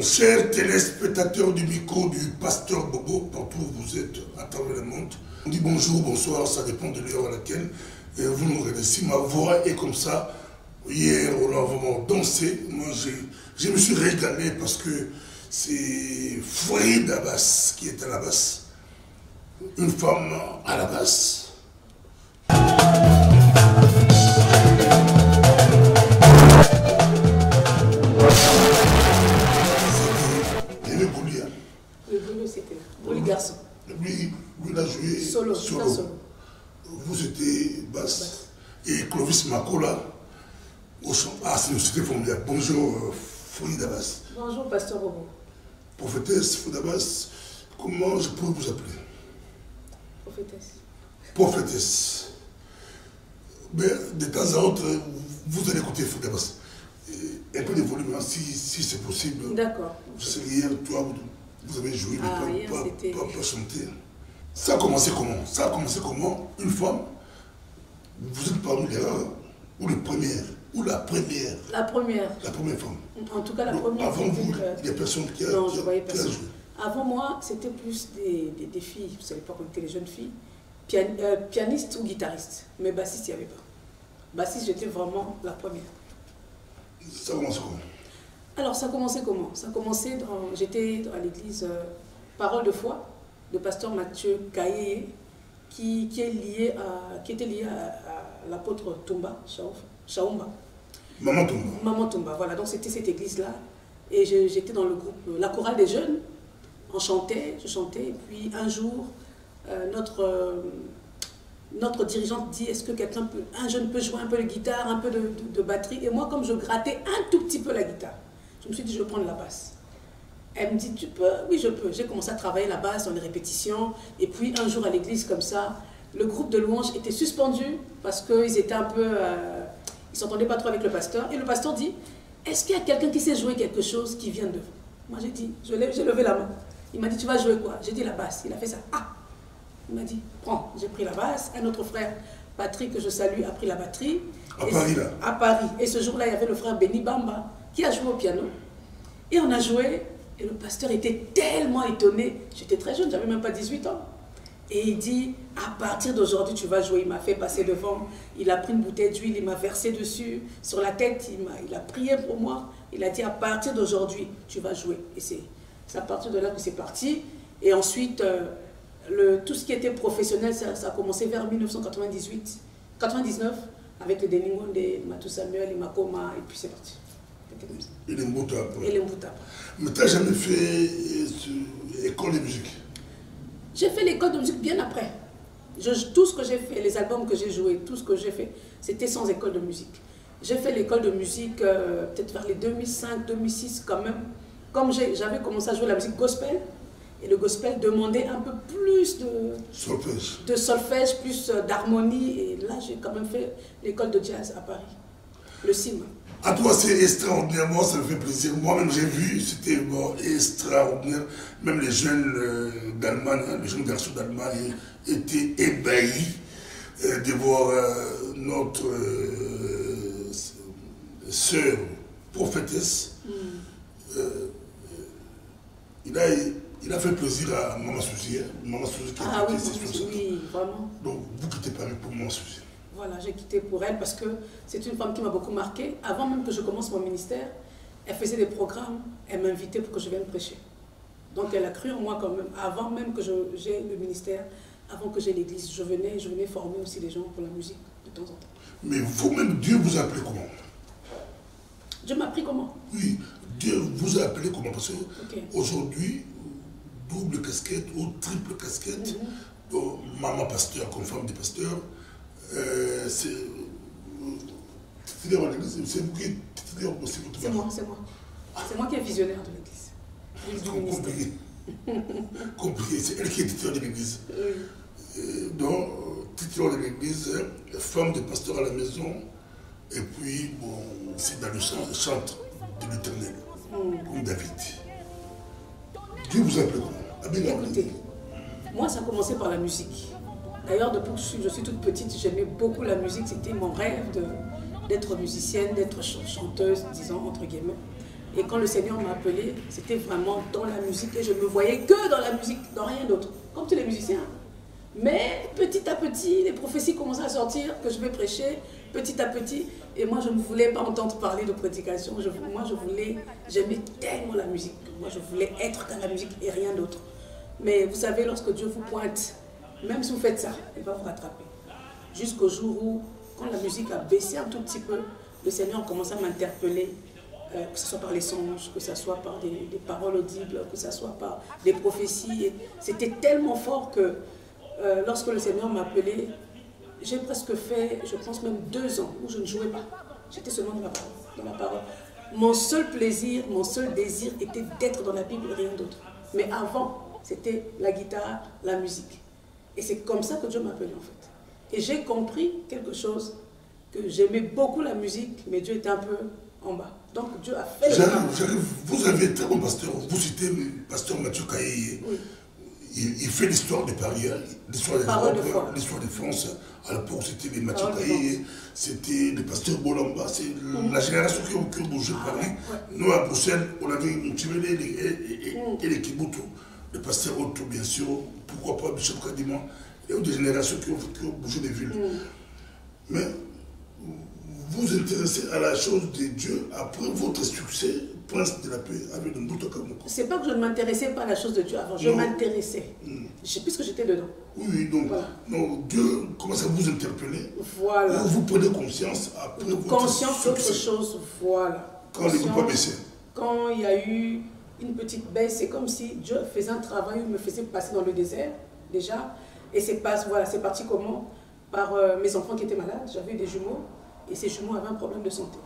Chers téléspectateurs du micro du pasteur Bobo, partout où vous êtes à travers le monde, on dit bonjour, bonsoir, ça dépend de l'heure à laquelle vous nous regardez. Si ma voix est comme ça, hier on a vraiment dansé, moi je me suis régalé parce que c'est Farid Abbas qui est à la basse, une femme à la basse. C'était le garçon. Lui, il a joué solo. Vous, c'était basse. Et Clovis Makola, au chant. Ah, c'était formidable. Bonjour, Farid Abbas. Bonjour, pasteur Bobo. Prophétesse Farid Abbas, comment je peux vous appeler? Prophétesse. Prophétesse. Mais de temps à autre, vous allez écouter Farid Abbas. Un peu de volume, si c'est possible. D'accord. Je sais hier, toi, vous avez joué, mais pas chanter. Ça a commencé comment? Une femme, vous êtes parmi les rares, ou les premières, ou la première? La première femme. En tout cas, la première. Avant vous, il y a personne qui a joué. Avant moi, c'était plus des filles, vous savez pas quand on était les jeunes filles, pianistes ou guitaristes. Mais bassiste, il n'y avait pas. Bassiste, j'étais vraiment la première. Ça a commencé comment? Alors, ça commençait comment? J'étais à l'église Parole de foi de pasteur Mathieu Kaye, qui était lié à l'apôtre Toumba, Shaumba. Maman Toumba, voilà. Donc, c'était cette église-là. Et j'étais dans le groupe, la chorale des jeunes. Je chantais. Et puis, un jour, notre dirigeante dit, est-ce que un jeune peut jouer un peu de guitare, un peu de batterie? Et moi, comme je grattais un tout petit peu la guitare, je me suis dit, je vais prendre la basse. Elle me dit, tu peux? Oui, je peux. J'ai commencé à travailler la basse dans les répétitions. Et puis, un jour à l'église, comme ça, le groupe de louanges était suspendu parce qu'ils étaient un peu... ils ne s'entendaient pas trop avec le pasteur. Et le pasteur dit, est-ce qu'il y a quelqu'un qui sait jouer quelque chose qui vient devant? Moi, j'ai dit, j'ai levé la main. Il m'a dit, tu vas jouer quoi? J'ai dit, la basse. Il a fait ça. Ah! Il m'a dit, prends. J'ai pris la basse. Un autre frère, Patrick, que je salue, a pris la batterie. À Paris, là? À Paris. Et ce jour-là, il y avait le frère Benny Bamba qui a joué au piano. Et on a joué, et le pasteur était tellement étonné. J'étais très jeune, j'avais même pas 18 ans. Et il dit, à partir d'aujourd'hui, tu vas jouer. Il m'a fait passer devant, il a pris une bouteille d'huile, il m'a versé dessus, sur la tête, il a prié pour moi. Il a dit, à partir d'aujourd'hui, tu vas jouer. Et c'est à partir de là que c'est parti. Et ensuite, tout ce qui était professionnel, ça a commencé vers 1999, avec le Deningonde, Matou Samuel, Imakoma, et puis c'est parti. Et les Mbouta. Mais tu n'as jamais fait école de musique? J'ai fait l'école de musique bien après. Tout ce que j'ai fait, les albums que j'ai joués, tout ce que j'ai fait, c'était sans école de musique. J'ai fait l'école de musique peut-être vers les 2005, 2006 quand même. Comme j'avais commencé à jouer la musique gospel, et le gospel demandait un peu plus de solfège, plus d'harmonie. Et là, j'ai quand même fait l'école de jazz à Paris, le CIM. À toi, c'est extraordinaire. Moi, ça me fait plaisir. Moi-même, j'ai vu, c'était extraordinaire. Même les jeunes d'Allemagne, les jeunes garçons d'Allemagne étaient ébahis de voir notre sœur prophétesse. Il a fait plaisir à Maman Suzy. Maman Suzy qui a quitté ses 60 ans. Oui, vraiment. Donc, vous quittez Paris pour Maman Suzy. Voilà, j'ai quitté pour elle parce que c'est une femme qui m'a beaucoup marqué. Avant même que je commence mon ministère, elle faisait des programmes, elle m'invitait pour que je vienne prêcher. Donc elle a cru en moi quand même. Avant même que j'ai le ministère, avant que j'ai l'église, je venais former aussi les gens pour la musique de temps en temps. Mais vous-même, Dieu vous a appelé comment? Dieu m'a appris comment? Oui, Dieu vous a appelé comment? Parce qu'aujourd'hui, double casquette ou triple casquette, maman pasteur comme femme de pasteur, c'est vous qui titulaire aussi votre femme? C'est moi. C'est moi qui est visionnaire de l'église. Compliqué, c'est elle qui est titulaire de l'église. Donc, titulaire de l'église, femme de pasteur à la maison, et puis, bon, c'est dans le centre de l'Éternel, comme David. Dieu vous appelle comment? Écoutez, moi ça a commencé par la musique. D'ailleurs, depuis que je suis toute petite, j'aimais beaucoup la musique. C'était mon rêve d'être musicienne, d'être chanteuse, disons, entre guillemets. Et quand le Seigneur m'a appelé, c'était vraiment dans la musique et je ne me voyais que dans la musique, dans rien d'autre, comme tous les musiciens. Mais petit à petit, les prophéties commençaient à sortir, que je vais prêcher, petit à petit. Et moi, je ne voulais pas entendre parler de prédication. J'aimais tellement la musique. Moi, je voulais être dans la musique et rien d'autre. Mais vous savez, lorsque Dieu vous pointe, même si vous faites ça, il va vous rattraper. Jusqu'au jour où, quand la musique a baissé un tout petit peu, le Seigneur commence à m'interpeller, que ce soit par les songes, que ce soit par des paroles audibles, que ce soit par des prophéties. C'était tellement fort que lorsque le Seigneur m'a appelé, j'ai presque fait, je pense même 2 ans où je ne jouais pas. J'étais seulement dans la parole. Mon seul plaisir, mon seul désir était d'être dans la Bible et rien d'autre. Mais avant, c'était la guitare, la musique. Et c'est comme ça que Dieu m'a appelé en fait. Et j'ai compris quelque chose, que j'aimais beaucoup la musique, mais Dieu était un peu en bas. Donc Dieu a fait le travail. Vous avez un très bon pasteur, vous citez le pasteur Mathieu Kaye. Oui. Il fait l'histoire de Paris, l'histoire de France. À l'époque, c'était les Mathieu Kaye, c'était les pasteurs Bolamba, c'est la génération qui a bougé Paris. Ouais. Nous, à Bruxelles, on avait Moutimele et les Kibutu, le pasteur Otto, bien sûr, pourquoi pas Bishop Kadima. Il y a eu des générations qui ont bougé des villes. Mais vous vous intéressez à la chose de Dieu après votre succès, Prince de la paix, avec le Mbuto Kamoko. C'est pas que je ne m'intéressais pas à la chose de Dieu avant, je m'intéressais. Je sais plus ce que j'étais dedans. Oui, donc voilà. Non, Dieu commence à vous interpeller. Voilà. Vous prenez conscience après votre conscience d'autre chose, voilà. Quand les groupes ont baissé. Quand il y a eu une petite baisse, c'est comme si Dieu faisait un travail où il me faisait passer dans le désert, déjà. Et c'est parti comment? Par mes enfants qui étaient malades, j'avais des jumeaux, et ces jumeaux avaient un problème de santé.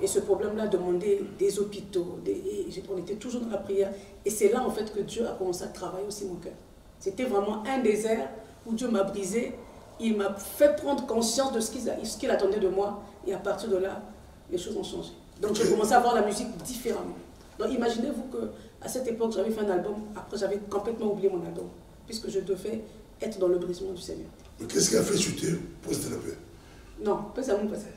Et ce problème-là demandait des hôpitaux, on était toujours dans la prière. Et c'est là en fait que Dieu a commencé à travailler aussi mon cœur. C'était vraiment un désert où Dieu m'a brisé. Il m'a fait prendre conscience de ce qu'il attendait de moi. Et à partir de là, les choses ont changé. Donc j'ai commencé à voir la musique différemment. Donc imaginez-vous qu'à cette époque, j'avais fait un album. Après, j'avais complètement oublié mon album. Puisque je devais être dans le brisement du Seigneur. Mais qu'est-ce qui a fait chuter Prince de la paix? Non, Prince à mon passage.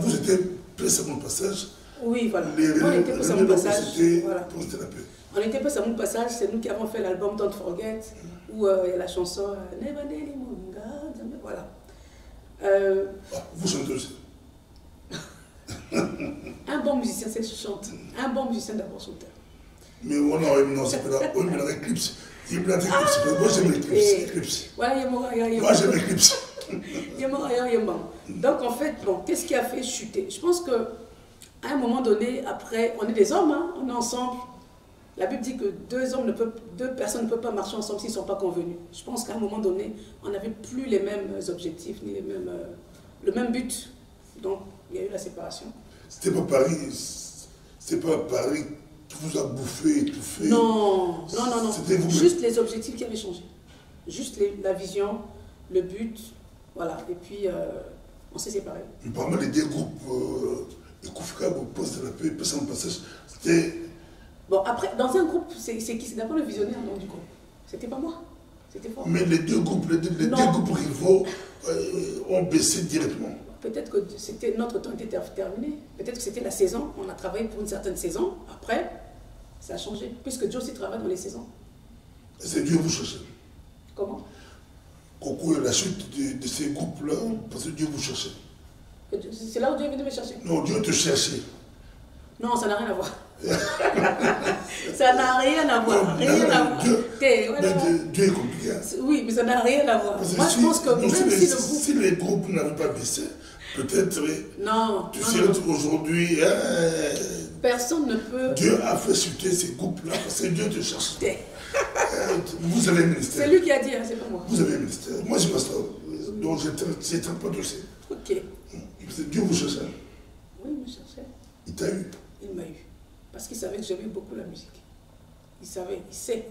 Vous étiez Prince à mon passage? Oui, voilà. On était Prince à mon passage. Voilà. Prince de la paix. On était Prince à mon passage, c'est nous qui avons fait l'album Don't Forget, où il y a la chanson voilà. Vous chantez aussi? Un bon musicien, c'est ce chante. Un bon musicien d'abord chanteur. Mais non, c'est pas là. On met l'éclipse. Moi j'aime l'éclipse. Moi j'aime l'éclipse. Donc en fait, bon, qu'est-ce qui a fait chuter? Je pense qu'à un moment donné, après, on est des hommes, hein, on est ensemble. La Bible dit que deux personnes ne peuvent pas marcher ensemble s'ils ne sont pas convenus. Je pense qu'à un moment donné, on n'avait plus les mêmes objectifs, ni le même but. Donc il y a eu la séparation. C'était pas Paris qui vous a bouffé, étouffé? Non. Juste les objectifs qui avaient changé. Juste la vision, le but, voilà. Et puis, on s'est séparés. Parmi les deux groupes, Ekoufka, Poste de la paix, Passant passage, c'était... Bon, après, dans un groupe, c'est qui? C'est d'abord le visionnaire du groupe. C'était pas moi. C'était fort. Mais les deux groupes rivaux ont baissé directement. Peut-être que notre temps était terminé. Peut-être que c'était la saison. On a travaillé pour une certaine saison. Après, ça a changé. Puisque Dieu aussi travaille dans les saisons. C'est Dieu vous cherchez. Comment? La chute de ces groupes-là, parce que Dieu vous cherchait. C'est là où Dieu est venu me chercher? Non, Dieu te cherchait. Non, ça n'a rien à voir. Ça n'a rien à voir. Dieu est compliqué. Oui, mais ça n'a rien à voir. Moi, je pense que même si les groupes n'avaient pas baissé, peut-être tu serais aujourd'hui... Personne ne peut... Dieu a fait chuter ces groupes-là parce que Dieu te cherche. Vous avez un ministère. C'est lui qui a dit, hein, c'est pas moi. Vous avez un ministère. Moi, je suis pasteur. Donc, je ne traite pas de dossier. Ok. Dieu vous cherchait. Oui, il me cherchait. Il t'a eu. Il m'a eu. Parce qu'il savait que j'aimais beaucoup la musique.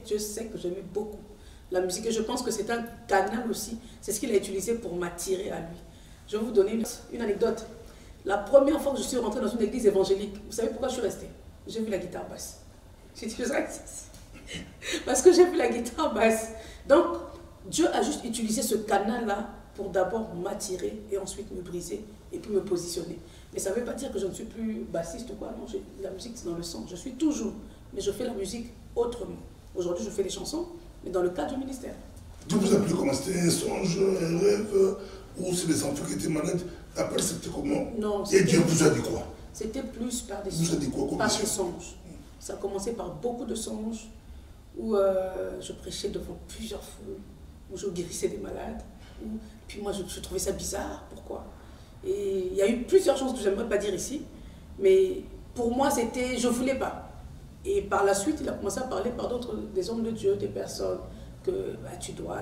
Dieu sait que j'aimais beaucoup la musique. Et je pense que c'est un canal aussi. C'est ce qu'il a utilisé pour m'attirer à lui. Je vais vous donner une anecdote. La première fois que je suis rentrée dans une église évangélique, vous savez pourquoi je suis restée? J'ai vu la guitare basse. J'ai dit ça. Parce que j'ai vu la guitare basse. Donc, Dieu a juste utilisé ce canal-là pour d'abord m'attirer et ensuite me briser et puis me positionner. Mais ça ne veut pas dire que je ne suis plus bassiste ou quoi. Non, la musique, c'est dans le sang. Je suis toujours. Mais je fais la musique autrement. Aujourd'hui, je fais des chansons, mais dans le cadre du ministère. Dieu vous a appelé comment? C'était un songe, un rêve, ou c'est les enfants qui étaient malades? L'appel, c'était comment? Non. Et Dieu vous a dit quoi? C'était plus par des songes. Vous a dit quoi? Par des songes. Ça a commencé par beaucoup de songes, où je prêchais devant plusieurs foules, où je guérissais des malades. Puis moi, je trouvais ça bizarre. Pourquoi? Et il y a eu plusieurs choses que je n'aimerais pas dire ici, mais pour moi, c'était, je ne voulais pas. Et par la suite, il a commencé à parler par d'autres, des hommes de Dieu, des personnes, que bah, tu dois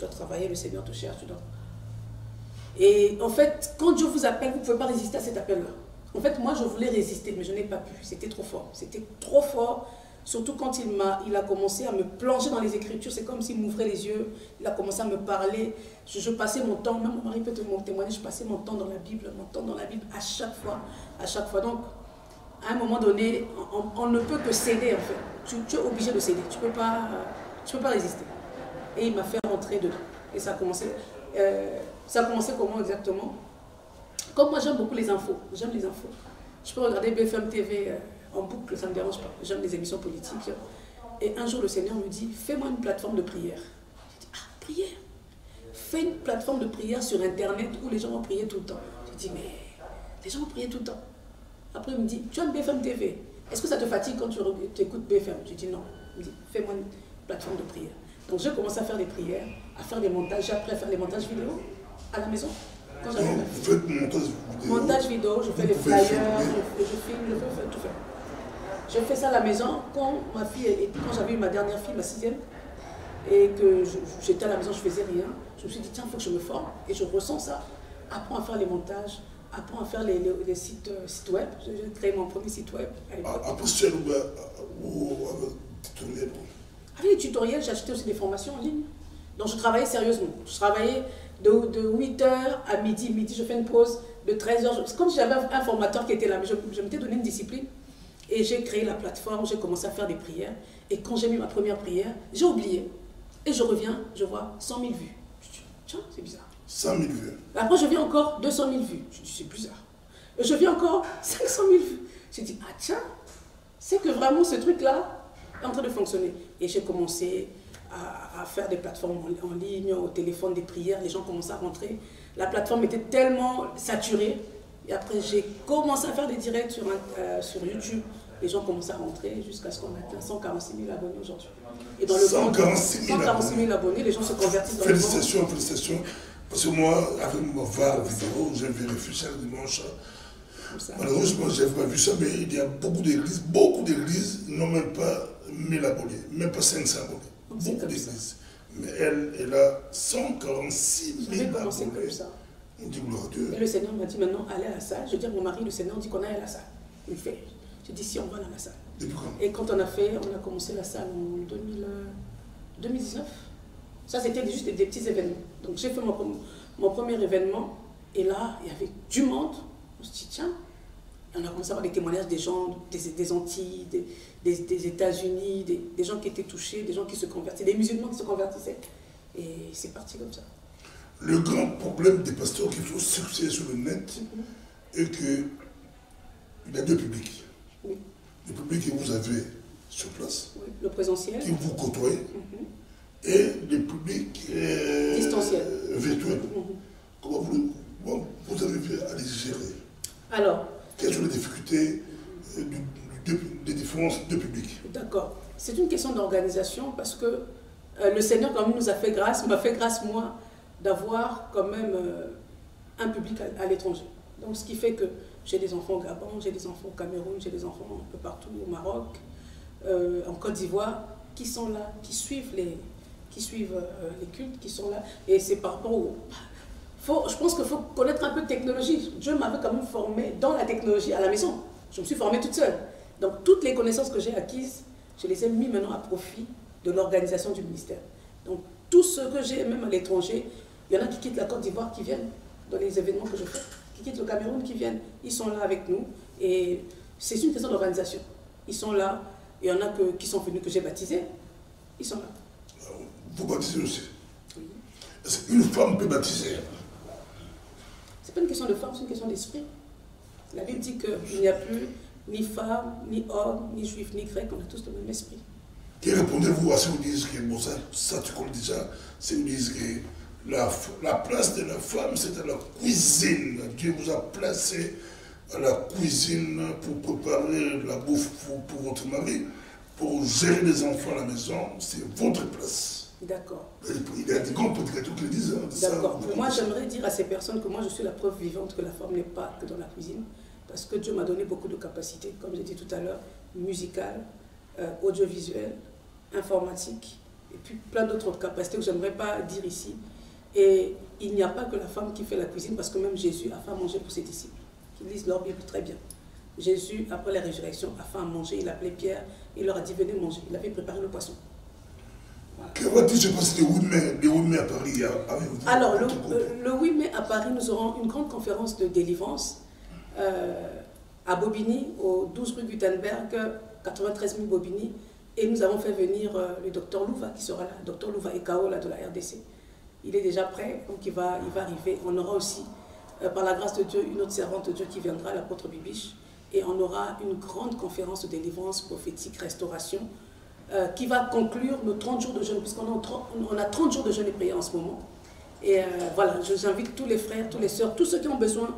travailler, le Seigneur te cherche, tu dois. Et en fait, quand Dieu vous appelle, vous ne pouvez pas résister à cet appel-là. En fait, moi, je voulais résister, mais je n'ai pas pu. C'était trop fort. C'était trop fort. Surtout quand il a commencé à me plonger dans les Écritures, c'est comme s'il m'ouvrait les yeux, il a commencé à me parler. Je passais mon temps, même mon mari peut témoigner, je passais mon temps dans la Bible, à chaque fois. Donc, à un moment donné, on ne peut que céder en fait. Tu es obligé de céder, tu ne peux pas résister. Et il m'a fait rentrer dedans. Et ça a commencé comment exactement? Comme moi j'aime beaucoup les infos, j'aime les infos. Je peux regarder BFM TV en boucle, ça ne me dérange pas. J'aime les émissions politiques. Et un jour, le Seigneur me dit, fais-moi une plateforme de prière. J'ai dit, ah, prière? Fais une plateforme de prière sur Internet où les gens vont prier tout le temps. J'ai dit, mais les gens vont prier tout le temps. Après, il me dit, tu aimes BFM TV? Est-ce que ça te fatigue quand tu écoutes BFM? J'ai dit, non. Il me dit, fais-moi une plateforme de prière. Donc, j'ai commencé à faire des prières, à faire des montages. J'ai appris à faire les montages vidéo à la maison. Quand vous faites montage vidéo, je fais les flyers, je filme, je fais tout. Je fais ça à la maison quand j'avais eu ma dernière fille, ma 6e, et que j'étais à la maison, je faisais rien. Je me suis dit, tiens, il faut que je me forme. Et je ressens ça. Apprends à faire les montages, apprends à faire les sites web. J'ai créé mon premier site web. Après seul ou tutoriel? Avec les tutoriels, j'ai acheté aussi des formations en ligne. Donc je travaillais sérieusement. Je travaillais de 8h à midi. Midi, je fais une pause de 13h. C'est comme si j'avais un formateur qui était là. Mais je m'étais donné une discipline. Et j'ai créé la plateforme, j'ai commencé à faire des prières. Et quand j'ai mis ma première prière, j'ai oublié. Et je reviens, je vois 100 000 vues. Je dis, tiens, c'est bizarre. 100 000 vues. Après, je viens encore 200 000 vues. Je dis, c'est bizarre. Et je viens encore 500 000 vues. Je dis, ah tiens, c'est que vraiment ce truc-là est en train de fonctionner. Et j'ai commencé à faire des plateformes en ligne, au téléphone, des prières. Les gens commençaient à rentrer. La plateforme était tellement saturée. Et après, j'ai commencé à faire des directs sur YouTube. Les gens commençaient à rentrer jusqu'à ce qu'on atteigne 146 000 abonnés aujourd'hui. Et dans le 146 000 abonnés, les gens se convertissent dans félicitations, félicitations. Parce que moi, avec mon VAR vidéo, j'ai vérifié chaque dimanche. Malheureusement, je n'avais pas vu ça, mais il y a beaucoup d'églises n'ont même pas 1000 abonnés, même pas 500 abonnés. Beaucoup d'églises. Mais elle a 146 000 abonnés. Comme ça. On dit gloire à Dieu. Et le Seigneur m'a dit maintenant, allez à la salle. Je dis à mon mari, le Seigneur dit qu'on aille à la salle. Il fait. J'ai dit si on va dans la salle. Depuis quand? Et quand on a commencé la salle en 2019. Ça, c'était juste des petits événements. Donc j'ai fait mon premier événement. Et là, il y avait du monde. On se dit, tiens. Et on a commencé à avoir des témoignages des gens des Antilles, des États-Unis, des gens qui étaient touchés, des gens qui se convertissaient, des musulmans qui se convertissaient. Et c'est parti comme ça. Le grand problème des pasteurs qui font succès sur le net est qu'il y a deux publics. Oui. Le public que vous avez sur place, oui. Le présentiel, qui vous côtoie, et le public distanciel, virtuel. Comment vous arrivez à les gérer? Alors, quelles sont les difficultés des différences de public? D'accord. C'est une question d'organisation parce que le Seigneur, quand même, nous a fait grâce, m'a fait grâce, moi, d'avoir quand même un public à l'étranger. Donc, ce qui fait que j'ai des enfants au Gabon, j'ai des enfants au Cameroun, j'ai des enfants un peu partout, au Maroc, en Côte d'Ivoire, qui sont là, qui suivent les cultes, qui sont là. Et c'est par rapport au... je pense qu'il faut connaître un peu de technologie. Dieu m'avait quand même formée dans la technologie à la maison. Je me suis formée toute seule. Donc, toutes les connaissances que j'ai acquises, je les ai mis maintenant à profit de l'organisation du ministère. Donc, tout ce que j'ai, même à l'étranger, il y en a qui quittent la Côte d'Ivoire, qui viennent dans les événements que je fais, qui quittent le Cameroun, qui viennent. Ils sont là avec nous. Et c'est une question d'organisation. Ils sont là. Il y en a qui sont venus, que j'ai baptisés. Ils sont là. Vous baptisez aussi? Oui. Est-ce qu'une femme peut baptiser? C'est pas une question de femme, c'est une question d'esprit. La Bible dit qu'il n'y a plus ni femme, ni homme, ni juif, ni grec, on a tous le même esprit. Et répondez-vous à ceux qui disent que, bon, ça tu connais déjà, ceux qui disent que la place de la femme, c'est à la cuisine. Dieu vous a placé à la cuisine pour préparer la bouffe pour votre mari, pour gérer les enfants à la maison, c'est votre place. D'accord. Il y a des grands prédicateurs qui le disent. D'accord. Moi, j'aimerais dire à ces personnes que moi, je suis la preuve vivante que la femme n'est pas que dans la cuisine, parce que Dieu m'a donné beaucoup de capacités, comme j'ai dit tout à l'heure, musicales, audiovisuelles, informatiques, et puis plein d'autres capacités que je n'aimerais pas dire ici. Et il n'y a pas que la femme qui fait la cuisine, parce que même Jésus a fait à manger pour ses disciples, qui lisent leur Bible très bien. Jésus, après la résurrection, a fait à manger, il appelait Pierre, il leur a dit venez manger, il avait préparé le poisson. Voilà. Que va-t-il se passer le 8 mai à Paris? Alors, le 8 mai à Paris, nous aurons une grande conférence de délivrance à Bobigny, au 12 rue Gutenberg, 93 000 Bobigny. Et nous avons fait venir le docteur Louva qui sera là, le docteur Louva Ekao là, de la RDC. Il est déjà prêt, donc il va arriver. On aura aussi, par la grâce de Dieu, une autre servante de Dieu qui viendra, l'apôtre Bibiche. Et on aura une grande conférence de délivrance prophétique, restauration, qui va conclure nos 30 jours de jeûne, puisqu'on a 30 jours de jeûne et prière en ce moment. Et voilà, j'invite tous les frères, toutes les sœurs, tous ceux qui ont besoin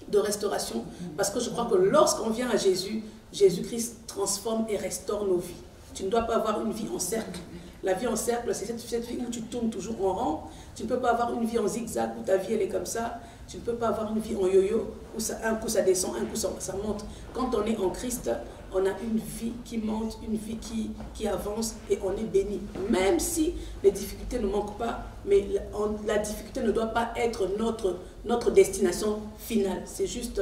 de restauration, parce que je crois que lorsqu'on vient à Jésus, Jésus-Christ transforme et restaure nos vies. Tu ne dois pas avoir une vie en cercle. La vie en cercle, c'est cette vie où tu tournes toujours en rond. Tu ne peux pas avoir une vie en zigzag où ta vie elle est comme ça. Tu ne peux pas avoir une vie en yo-yo où un coup ça descend, un coup ça monte. Quand on est en Christ, on a une vie qui monte, une vie qui avance et on est béni. Même si les difficultés ne manquent pas, mais la difficulté ne doit pas être notre destination finale. C'est juste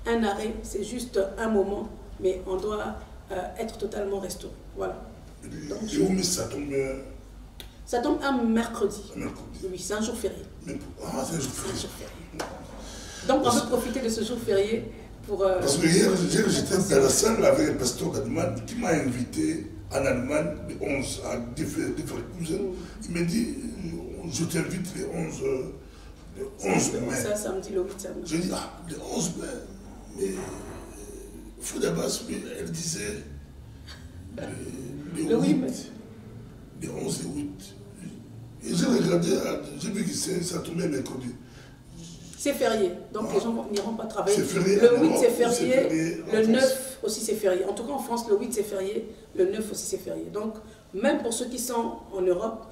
un arrêt, c'est juste un moment, mais on doit être totalement restauré. Voilà. Donc, ça tombe un mercredi. Mercredi. Oui, c'est un jour férié. Ah, c'est un jour férié. Donc on veut profiter de ce jour férié pour... Parce que hier, j'étais dans la salle avec un pasteur d'Allemagne qui m'a invité en Allemagne le 11 à différents cousins. Il m'a dit, je t'invite le 11 mai. Ça, samedi, le 8 samedi. J'ai dit, ah, le 11 mai. Mais Fouda Bass, elle disait le 8 mai. Le 11 et 8. Et j'ai regardé, j'ai vu que ça tombait mercredi. C'est férié, donc les gens n'iront pas travailler. Férié, le 8 c'est férié, le 9 aussi c'est férié. En tout cas en France, le 8 c'est férié, le 9 aussi c'est férié. Donc même pour ceux qui sont en Europe,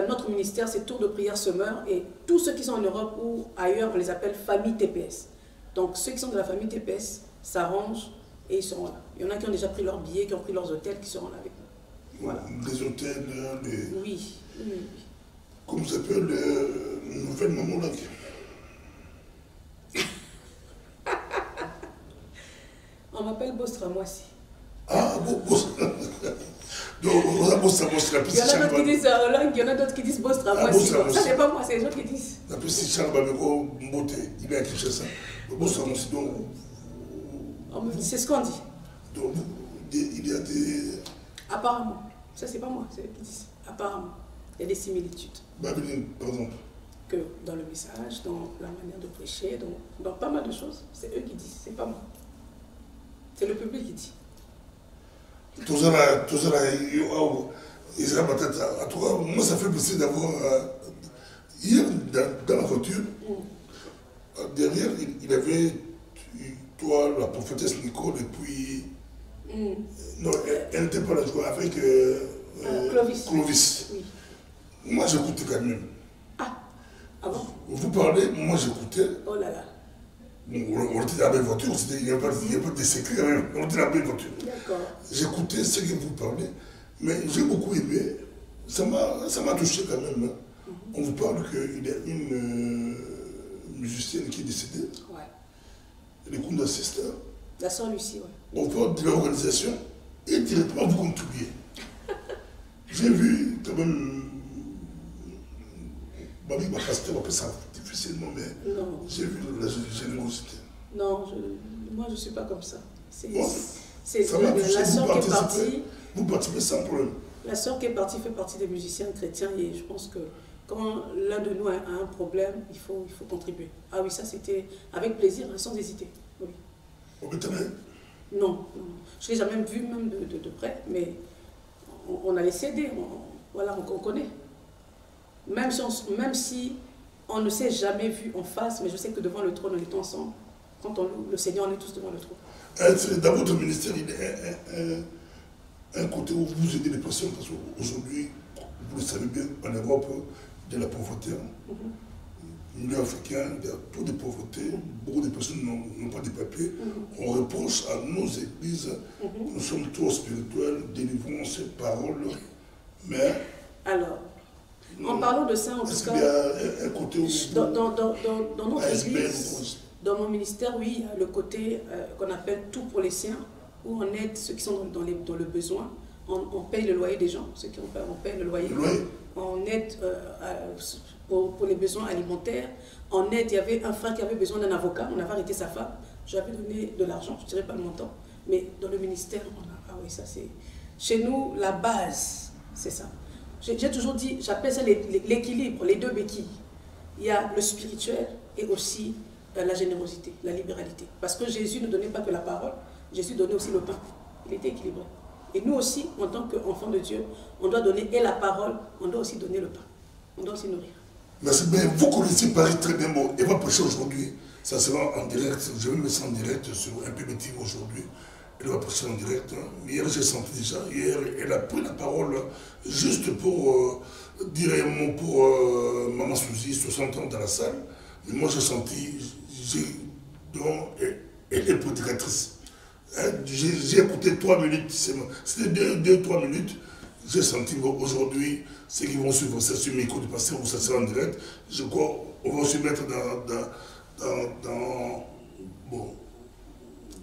notre ministère c'est Tour de prière Semeur et tous ceux qui sont en Europe ou ailleurs, on les appelle famille TPS. Donc ceux qui sont de la famille TPS s'arrangent et ils seront là. Il y en a qui ont déjà pris leurs billets, qui ont pris leurs hôtels, qui seront là avec nous. Voilà. Les hôtels, les... Oui. Comment ça s'appelle, les nouvelles mamans là. On m'appelle Bostramoisi. Ah, Bostramoisi. Donc, on a Bostramoisi. Il y en a d'autres qui disent Hollande, il y en a d'autres qui disent Bostramoisi. Ça, c'est pas moi, c'est les gens qui disent. La petite Charles Bameko Mbote, il est à Kinshasa. Bostramoisi, donc. C'est ce qu'on dit. Donc, il y a des. Apparemment. Ça, c'est pas moi, c'est eux qui disent. Apparemment. Il y a des similitudes. Babylone, par exemple. Que dans le message, dans la manière de prêcher, dans pas mal de choses, c'est eux qui disent, c'est pas moi. C'est le public qui dit. Tout ça, en tout cas, moi ça fait plaisir d'avoir, hier dans la voiture, derrière il avait, toi, la prophétesse Nicole, et puis, non, elle n'était pas là, je crois, avec Clovis. Oui. Moi j'écoutais quand même. Ah bon? Vous parlez, moi j'écoutais. Oh là là. On était dans la même voiture, il n'y a pas de secret quand même, on était dans la même voiture. D'accord. J'écoutais ce que vous parlez, mais j'ai beaucoup aimé, ça m'a touché quand même. On vous parle qu'il y a une musicienne qui est décédée, le Kunda Sister. La sœur Lucie, oui. On parle de l'organisation et directement vous contribuez. J'ai vu quand même. Babi m'a pasteur, on peut ça difficilement, mais j'ai vu la générosité. Non, moi je ne suis pas comme ça. C'est la sœur qui est partie. Vous participez sans problème. La sœur qui est partie fait partie des musiciens chrétiens et je pense que quand l'un de nous a un problème, il faut contribuer. Ah oui, ça c'était avec plaisir, sans hésiter. Oui. Au Bétanin? Non, non. Je ne l'ai jamais vu même de près, mais on a les CD, voilà, on connaît. Même si on ne s'est jamais vu en face, mais je sais que devant le trône, on est ensemble. Quand on loue le Seigneur, on est tous devant le trône. Dans votre ministère, il y a un côté où vous aidez les personnes, parce qu'aujourd'hui, vous le savez bien, en Europe, il y a la pauvreté. L'Union africaine, il y a trop de pauvreté, beaucoup de personnes n'ont pas de papiers. On reproche à nos églises, nous sommes trop spirituels, délivrance, paroles, mais... Alors, en parlant de ça, en tout cas, il y a un côté où dans notre église, dans mon ministère, oui, il y a le côté qu'on appelle tout pour les siens, où on aide ceux qui sont dans le besoin, on paye le loyer des gens, ceux qui on paye le loyer. On aide pour les besoins alimentaires. On aide, il y avait un frère qui avait besoin d'un avocat, on avait arrêté sa femme, j'avais donné de l'argent, je ne dirais pas le montant, mais dans le ministère, ah oui, ça c'est... Chez nous, la base, c'est ça. J'ai toujours dit, j'appelle ça l'équilibre, les deux béquilles. Il y a le spirituel et aussi la générosité, la libéralité. Parce que Jésus ne donnait pas que la parole, Jésus donnait aussi le pain. Il était équilibré. Et nous aussi, en tant qu'enfants de Dieu, on doit donner et la parole, on doit aussi donner le pain. On doit aussi nourrir. Merci. Mais vous connaissez Paris très bien. Bon, Eva Prêcher aujourd'hui, ça sera en direct. Je vais me mettre en direct sur un PBT aujourd'hui. Elle va prêcher en direct. Hier, j'ai senti déjà. Hier, elle a pris la parole juste pour dire un mot pour Maman Suzy, 60 ans dans la salle. Mais moi, j'ai senti, elle est prédicatrice. J'ai écouté 3 minutes, c'était 2-3 minutes. J'ai senti qu'aujourd'hui, ceux qui vont suivre ça sur mes cours de pasteur, ça sera en direct. Je crois qu'on va se mettre dans bon.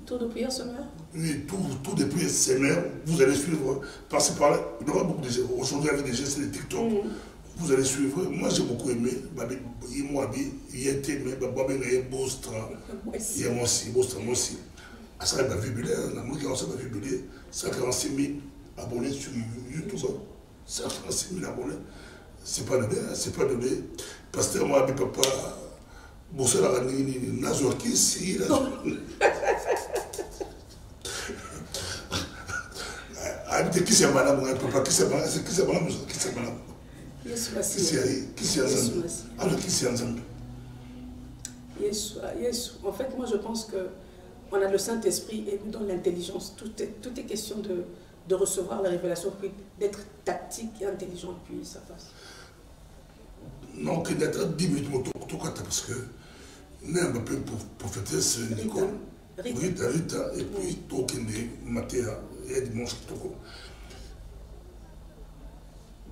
Tour de prière sommaire? Oui, tour de prière sommaire. Vous allez suivre, passer par là. Il y aura beaucoup de gestes. Aujourd'hui, avec des gestes de TikTok, vous allez suivre. Moi, j'ai beaucoup aimé. Il a été aimé. Il y a moi aussi. Ça va vibrer, la musique ça va vibrer. 146 000 abonnés sur YouTube. 146 000 abonnés. C'est pas donné, c'est pas donné. Pasteur Mohabi Papa, Boussa la Rani, Nazor Kissi. Qui c'est madame, papa, qui c'est madame, qui c'est madame, qui c'est madame. Qui c'est ensemble. Alors qui c'est ensemble. En fait, moi je pense que on a le Saint-Esprit et nous donne l'intelligence. Tout est question de recevoir la révélation, puis d'être tactique et intelligent, puis ça passe. Non, que d'être 10 minutes, tout cas, parce que nous avons pu prophétesse Nicole, Rita, et puis Tokende, Mathéa, et dimanche, Toko.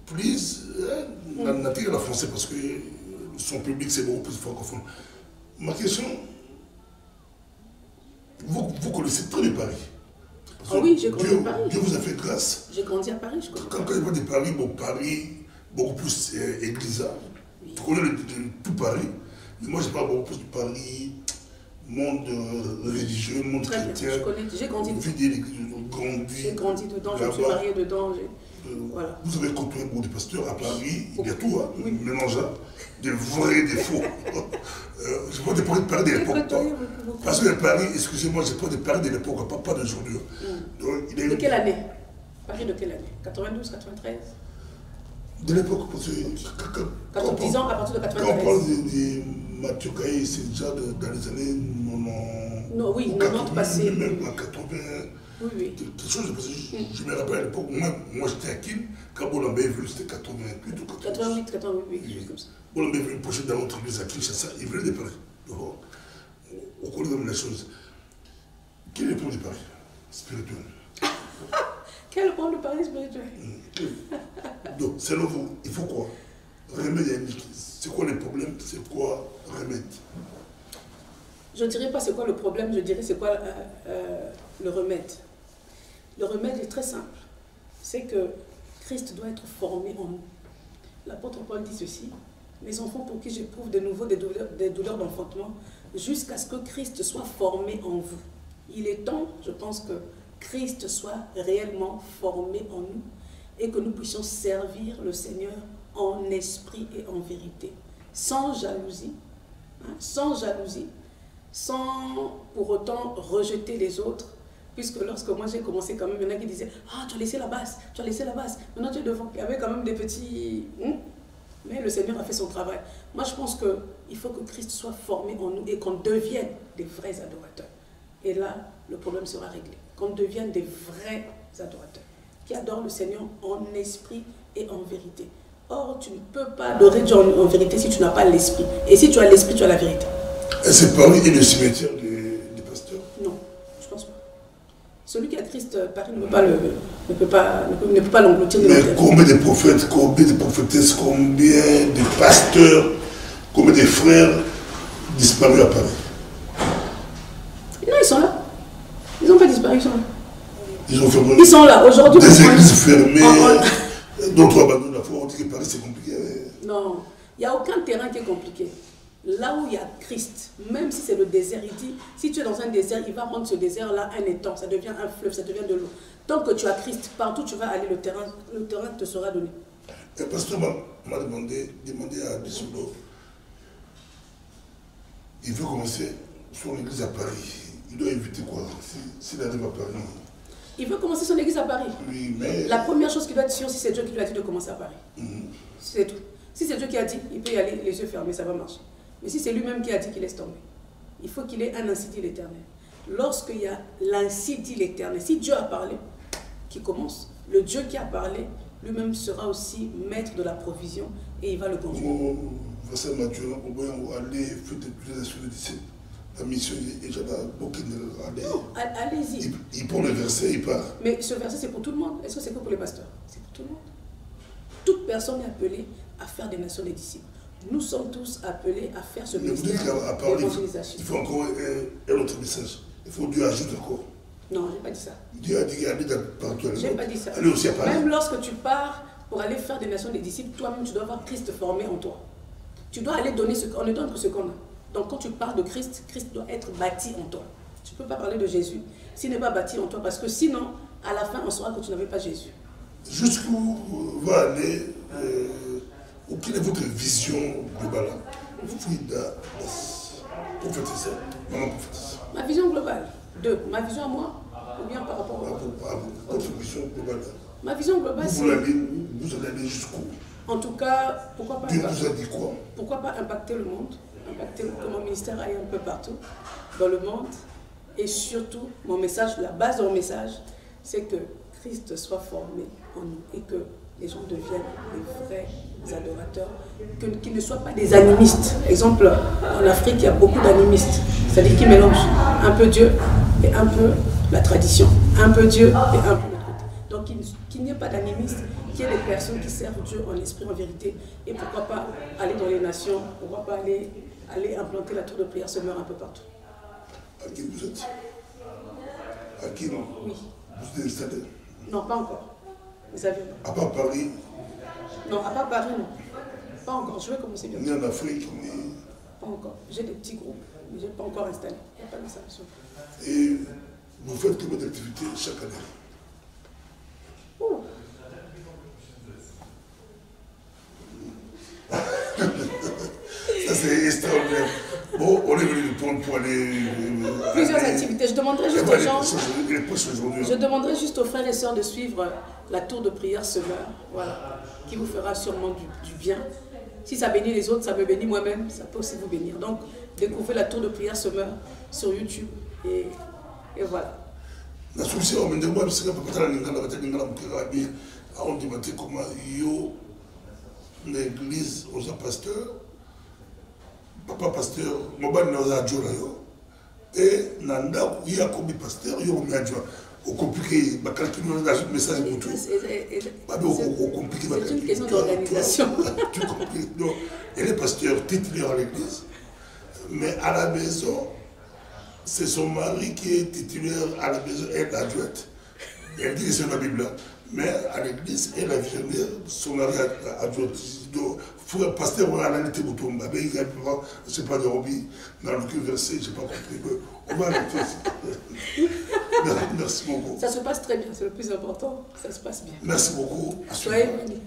Please, on a tiré la français parce que son public c'est beaucoup plus francophone. Ma question, vous connaissez très bien Paris. Ah oui, j'ai grandi à Paris. Dieu vous a fait grâce. J'ai grandi à Paris, je crois. Quand il parle de Paris, bon, Paris, beaucoup plus églisard. Tu connais tout Paris. Mais moi, je parle beaucoup plus de Paris, monde religieux, monde chrétien. J'ai grandi dedans. J'ai grandi dedans, je me suis mariée dedans. Voilà. Vous avez côtoyé beaucoup de pasteurs à Paris, il y a tout, hein, mélangeable, des vrais, des faux. Je ne peux pas parler de l'époque. Parce que Paris, excusez-moi, je parle de Paris de l'époque, pas d'aujourd'hui. De quelle année? Paris de quelle année? 92, 93? De l'époque, parce que 10 ans à partir de 93. Quand on parle de Mathieu Caillé, c'est déjà dans les années 90. Non, oui, 90 passé. Même en 80. Oui. Quelque chose, je me rappelle à l'époque, moi j'étais à Kim, quand Bolambé est venu, c'était 88 ou 88, 88, comme ça. Bolambé est venu pocher dans notre église à Kinshasa, il venait de Paris. On connaît comme les choses. Quel est le problème de Paris spirituel? Quel est le problème de Paris spirituel? Donc, selon vous, il faut quoi? Remède, c'est quoi le problème? C'est quoi remède? Je ne dirais pas c'est quoi le problème, je dirais c'est quoi le remède. Le remède est très simple. C'est que Christ doit être formé en nous. L'apôtre Paul dit ceci: mes enfants pour qui j'éprouve de nouveau des douleurs d'enfantement, jusqu'à ce que Christ soit formé en vous. Il est temps, je pense, que Christ soit réellement formé en nous et que nous puissions servir le Seigneur en esprit et en vérité, sans jalousie, hein, sans jalousie, sans pour autant rejeter les autres. Puisque lorsque moi j'ai commencé quand même, il y en a qui disaient « Ah, tu as laissé la basse, tu as laissé la basse, maintenant tu es devant. » Il y avait quand même des petits... Mais le Seigneur a fait son travail. Moi je pense qu'il faut que Christ soit formé en nous et qu'on devienne des vrais adorateurs. Et là, le problème sera réglé. Qu'on devienne des vrais adorateurs qui adorent le Seigneur en esprit et en vérité. Or, tu ne peux pas adorer Dieu en vérité si tu n'as pas l'esprit. Et si tu as l'esprit, tu as la vérité. Et c'est Paris et le cimetière des pasteurs? Non, je pense pas. Celui qui a Christ, Paris ne peut pas l'engloutir. Mais combien de prophètes, combien de prophétesses, combien de pasteurs, combien de frères disparus à Paris? Non, ils sont là. Ils n'ont pas disparu, ils sont là. Ils ont fermé. Ils sont là. Aujourd'hui, des églises fermées, d'autres abandonnent la foi. On dit que Paris c'est compliqué. Non, il n'y a aucun terrain qui est compliqué. Là où il y a Christ, même si c'est le désert, il dit, si tu es dans un désert, il va rendre ce désert-là un étang, ça devient un fleuve, ça devient de l'eau. Tant que tu as Christ, partout tu vas aller, le terrain te sera donné. Le pasteur m'a demandé à Bissolo, il veut commencer son église à Paris. Il doit éviter quoi s'il arrive à Paris? Il veut commencer son église à Paris. Oui, mais... La première chose qu'il doit être sûr, si c'est Dieu qui lui a dit de commencer à Paris. C'est tout. Si c'est Dieu qui a dit, il peut y aller les yeux fermés, ça va marcher. Mais si c'est lui-même qui a dit qu'il laisse tomber, il faut qu'il ait un ainsi dit l'Éternel. Lorsqu'il y a l'ainsi dit l'Éternel, si Dieu a parlé, qui commence, le Dieu qui a parlé, lui-même sera aussi maître de la provision et il va le conduire. Verset Matthieu, on va aller faire des utilisations de disciples. La mission est déjà là, beaucoup de... Non, allez-y. Il prend le verset, il part. Mais ce verset, c'est pour tout le monde. Est-ce que c'est que pour les pasteurs? C'est pour tout le monde. Toute personne est appelée à faire des nations des disciples. Nous sommes tous appelés à faire ce ministère d'évangélisation. Il faut encore un autre message. Il faut Dieu ajoute encore. Non, je n'ai pas dit ça. Dieu a dit qu'aller partout. Je n'ai pas dit ça. Allez aussi à Paris. Même lorsque tu pars pour aller faire des nations des disciples, toi-même, tu dois avoir Christ formé en toi. Tu dois aller donner ce qu'on ne donne que ce qu'on a. Donc quand tu parles de Christ, Christ doit être bâti en toi. Tu ne peux pas parler de Jésus s'il n'est pas bâti en toi, parce que sinon, à la fin, on saura que tu n'avais pas Jésus. Jusqu'où va aller, ou quelle est votre vision globale? Vous pouvez prophétiser, maman prophétiser. Ma vision globale, ma vision à moi, ou bien par rapport à votre vision globale. Ma vision globale, c'est... Vous allez aller jusqu'où? En tout cas, pourquoi pas... Dieu vous a dit quoi? Pourquoi pas impacter le monde, impacter que mon ministère aille un peu partout dans le monde. Et surtout, mon message, la base de mon message, c'est que Christ soit formé en nous et que les gens deviennent des vrais adorateurs, qu'ils ne soient pas des animistes. Exemple, en Afrique, il y a beaucoup d'animistes, c'est-à-dire qui mélangent un peu Dieu et un peu la tradition, un peu Dieu et un peu le côté. Donc qu'il n'y ait pas d'animistes, qu'il y ait des personnes qui servent Dieu en esprit, en vérité, et pourquoi pas aller dans les nations, pourquoi pas aller implanter la tour de prière Semeur un peu partout. À qui vous êtes? À qui non? Oui. Vous êtes installé? Non, pas encore. Vous savez. À part Paris? Non, à part Paris, non. Pas encore. Je vais commencer bientôt. Ni en Afrique, ni... Pas encore. J'ai des petits groupes, mais je n'ai pas encore installé. Il n'y a pas d'installation. Et vous faites combien d'activités chaque année? Oh. Ça c'est extraordinaire. Bon, on est venu prendre pour aller... Plusieurs activités. Je demanderais juste aux gens... Je demanderais juste aux frères et sœurs de suivre la tour de prière Semeur, voilà, qui vous fera sûrement du bien. Si ça bénit les autres, ça me bénit moi-même, ça peut aussi vous bénir. Donc, découvrez la tour de prière Semeur sur YouTube et voilà. La solution, on me demande si on peut pas on dit comment l'église aux pasteurs, papa pasteur, mobile nous a adjoint et nanda il y a comme pasteur, il y a comme adjoint. Au compliqué, bah quand tu nous donnes un message pour tout, au compliqué. C'est une question d'organisation. Tu comprends? Donc, elle est pasteur titulaire à l'église, mais à la maison, c'est son mari qui est titulaire à la maison, elle est adjointe. Elle dit que c'est la Bible. Mais à l'église, elle a visionnaire, son mari adjoint. Donc, il faut pasteur, on a l'année Boutomba. Mais il y a, je ne sais pas de hobby, dans le verset, je n'ai pas compris. On va arrêter ici. Merci beaucoup. Ça se passe très bien, c'est le plus important. Ça se passe bien. Merci beaucoup. Soyez bénis.